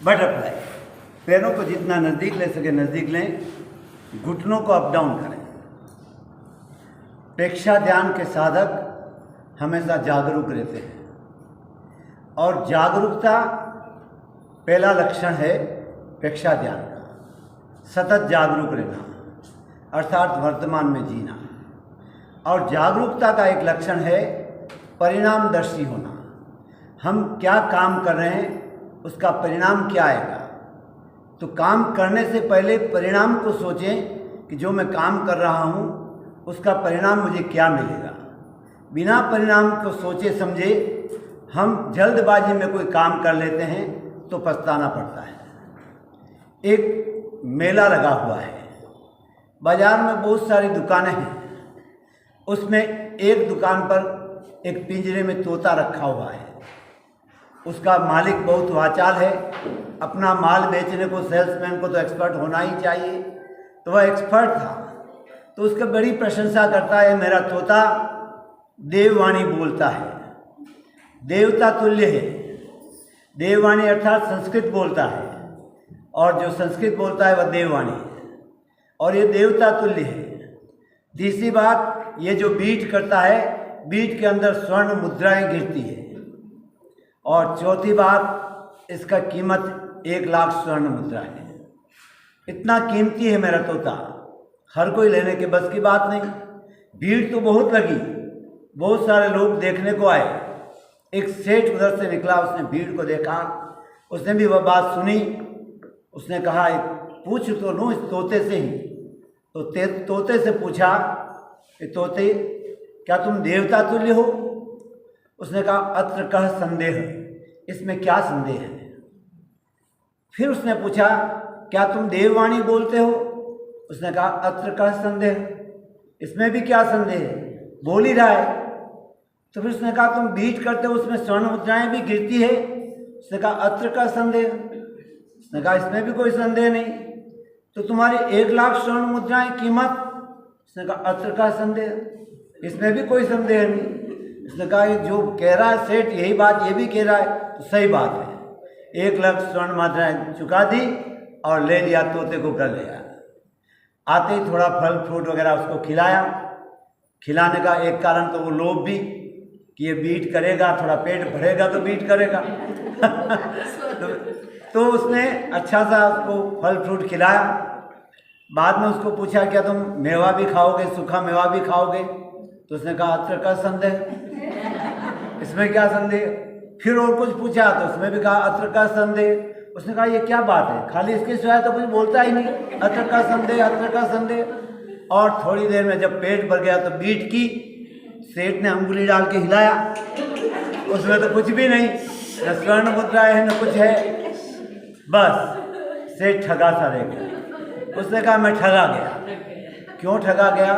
Butterfly. पैरों को जितना नज़दीक ले सके नज़दीक लें, घुटनों को अप डाउन करें। प्रेक्षा ध्यान के साधक हमेशा जागरूक रहते हैं और जागरूकता पहला लक्षण है प्रेक्षा ध्यान का। सतत जागरूक रहना अर्थात वर्तमान में जीना। और जागरूकता का एक लक्षण है परिणामदर्शी होना। हम क्या काम कर रहे हैं उसका परिणाम क्या आएगा। तो काम करने से पहले परिणाम को सोचें कि जो मैं काम कर रहा हूँ उसका परिणाम मुझे क्या मिलेगा। बिना परिणाम को सोचे समझे हम जल्दबाजी में कोई काम कर लेते हैं तो पछताना पड़ता है। एक मेला लगा हुआ है, बाज़ार में बहुत सारी दुकानें हैं, उसमें एक दुकान पर एक पिंजरे में तोता रखा हुआ है। उसका मालिक बहुत वाचाल है, अपना माल बेचने को सेल्समैन को तो एक्सपर्ट होना ही चाहिए, तो वह एक्सपर्ट था। तो उसका बड़ी प्रशंसा करता है, मेरा तोता देववाणी बोलता है, देवता तुल्य है। देववाणी अर्थात संस्कृत बोलता है और जो संस्कृत बोलता है वह देववाणी है और ये देवता तुल्य है। तीसरी बात, ये जो बीट करता है, बीट के अंदर स्वर्ण मुद्राएं गिरती है। और चौथी बात, इसका कीमत 1 लाख स्वर्ण मुद्रा है। इतना कीमती है मेरा तोता, हर कोई लेने के बस की बात नहीं। भीड़ तो बहुत लगी, बहुत सारे लोग देखने को आए। एक सेठ उधर से निकला, उसने भीड़ को देखा, उसने भी वह बात सुनी। उसने कहा पूछ तो लूँ इस तोते से ही। तो तोते से पूछा कि तोते क्या तुम देवता तुल्य हो? उसने कहा अत्र कह संदेह, इसमें क्या संदेह है। फिर उसने पूछा क्या तुम देववाणी बोलते हो? उसने कहा अत्र कह संदेह, इसमें भी क्या संदेह है, बोल ही रहा है। तो फिर उसने कहा तुम बीट करते हो, उसमें स्वर्ण मुद्राएं भी गिरती है। उसने कहा अत्र का संदेह। उसने कहा इसमें भी कोई संदेह नहीं। तो तुम्हारी 1 लाख स्वर्ण मुद्राएं कीमत? उसने कहा अत्र का संदेह, इसमें भी कोई संदेह नहीं। उसने कहा जो कह रहा है सेठ यही बात ये भी कह रहा है, तो सही बात है। 1 लाख स्वर्ण मुद्राएं चुका दी और ले लिया, तोते को कर लिया। आते ही थोड़ा फल फ्रूट वगैरह उसको खिलाया। खिलाने का एक कारण तो वो लोभ भी कि ये बीट करेगा, थोड़ा पेट भरेगा तो बीट करेगा। तो उसने अच्छा सा उसको फल फ्रूट खिलाया। बाद में उसको पूछा क्या तुम मेवा भी खाओगे, सूखा मेवा भी खाओगे? तो उसने कहा अत्र का संदेह, इसमें क्या संदेह। फिर और कुछ पूछा तो उसमें भी कहा अत्र का संदेह। उसने कहा ये क्या बात है, खाली इसके सिवाय तो कुछ बोलता ही नहीं, अत्र का संदेह, अत्र का संदेह। और थोड़ी देर में जब पेट भर गया तो बीट की, सेठ ने अंगुली डाल के हिलाया, उसमें तो कुछ भी नहीं, न स्वर्ण मुद्राएं है न कुछ है। बस सेठ ठगा सा रह गया। उसने कहा मैं ठगा गया। क्यों ठगा गया?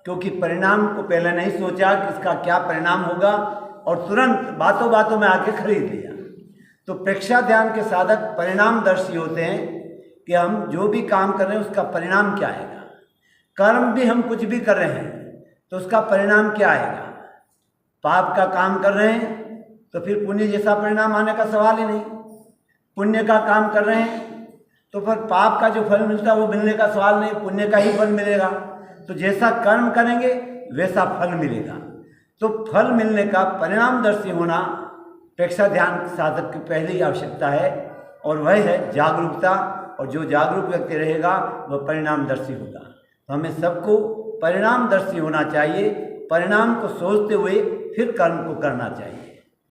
क्योंकि परिणाम को पहले नहीं सोचा कि इसका क्या परिणाम होगा और तुरंत बातों बातों में आके खरीद लिया। तो प्रेक्षा ध्यान के साधक परिणामदर्शी होते हैं कि हम जो भी काम कर रहे हैं उसका परिणाम क्या आएगा। कर्म भी हम कुछ भी कर रहे हैं तो उसका परिणाम क्या आएगा। पाप का काम कर रहे हैं तो फिर पुण्य जैसा परिणाम आने का सवाल ही नहीं। पुण्य का काम कर रहे हैं तो फिर पाप का जो फल मिलता है वो मिलने का सवाल नहीं, पुण्य का ही फल मिलेगा। तो जैसा कर्म करेंगे वैसा फल मिलेगा। तो फल मिलने का परिणामदर्शी होना प्रेक्षा ध्यान साधक की पहली आवश्यकता है और वह है जागरूकता। और जो जागरूक व्यक्ति रहेगा वह परिणामदर्शी होगा। तो हमें सबको परिणामदर्शी होना चाहिए, परिणाम को सोचते हुए फिर कर्म को करना चाहिए।